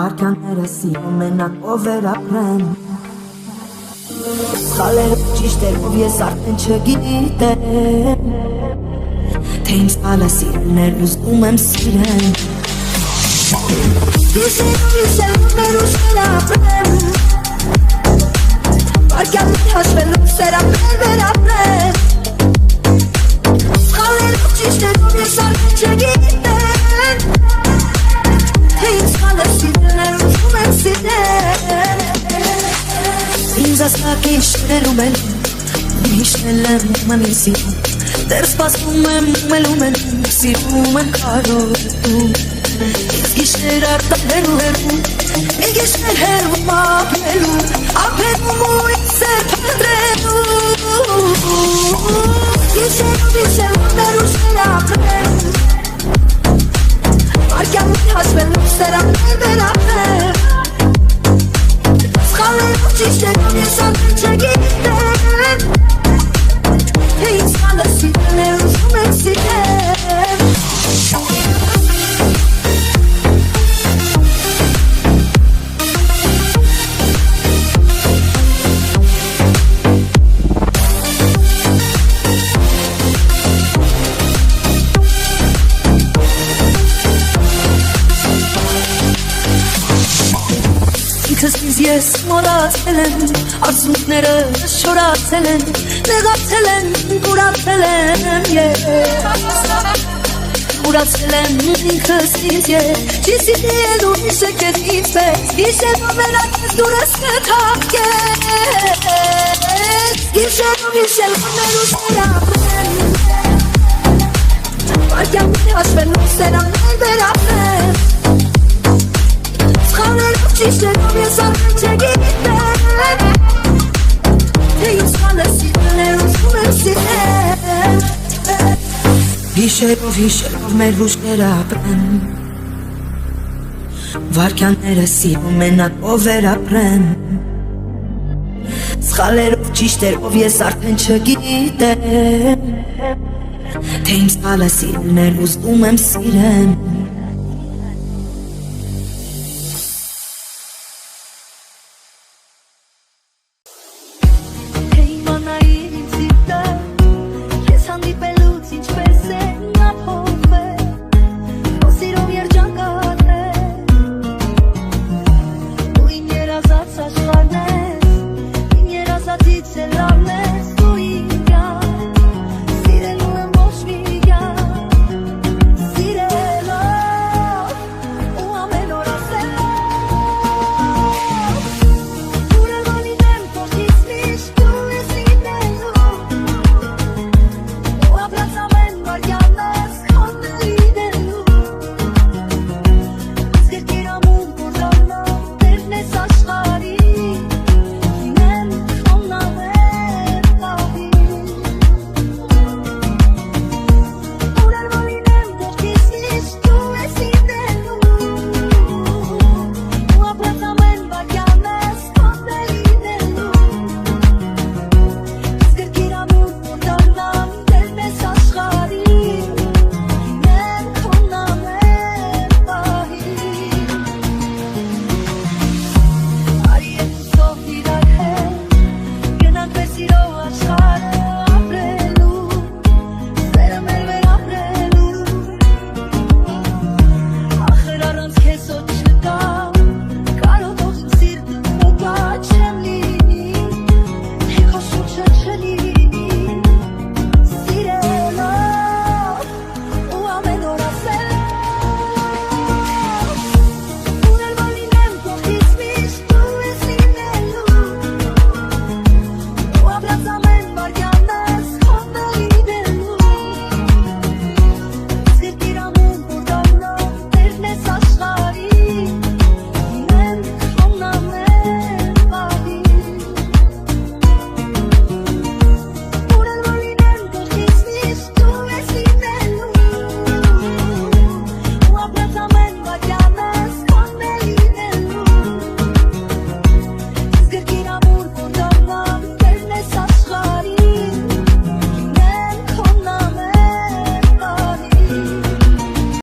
Վարքյանները սիրում մենակ ով վերապրեմ Սխալերով ճիշտերով ես արդեն չգիտեմ Թե ինձ սխալը սիրն էր ուզում եմ սիրեմ Հիշելով մեր ուշեր ապրեմ Վարքյաններ հաշվելով սերապներ վերապրեմ Սխալերով ճիշտերով ես արդեն չգիտեմ Թե ինձ սխալը սիրն էր ուզում եմ սիրեմ Ինձ ասնակի շներում էլ Միշտել եմ մնի սիրում Դեր սպասում եմ մելում են Սիրում եմ կարոտում Ես գիշներ արտանելու հերվում Մի գիշներ հերվում ապնելու Ապնելու ու ինձ սեր պնդրելու Գիշերով մեր ուշներ ապրեմ Վարքյաններ հաշվելով սերաններ վերապրեմ Սխալերով ճիշտերով ես արդեն չգիտեմ Թե ինձ սխալը սիրն էր ուզում եմ սիրեմ Ինքս ես մորացել եմ, արցունքները շորացել են, նեղացել են, կուրացել եմ ես Կուրացել եմ ինքս ինձ ես, չի սիրել ու իշեք ես ինձ պես Գիշերով մենակ ես դուրս կթակես Գիշերով մեր ուշեր ապրեմ Վարքյաններ հաշվելով սերաններ վերապրեմ Սխալերով ճիշտերով ես արդեն չգիտեմ Թե ինձ սխալը սիրն էր ուզում եմ սիրեմ Հիշելով մեր ուշները ապրեմ Վարքյանները սիրում մենակ ով վերապրեմ Սխալերով ճիշտերով ես արդեն չգիտեմ Թե ինձ սխալը սիրն էր ուզում եմ սիրեմ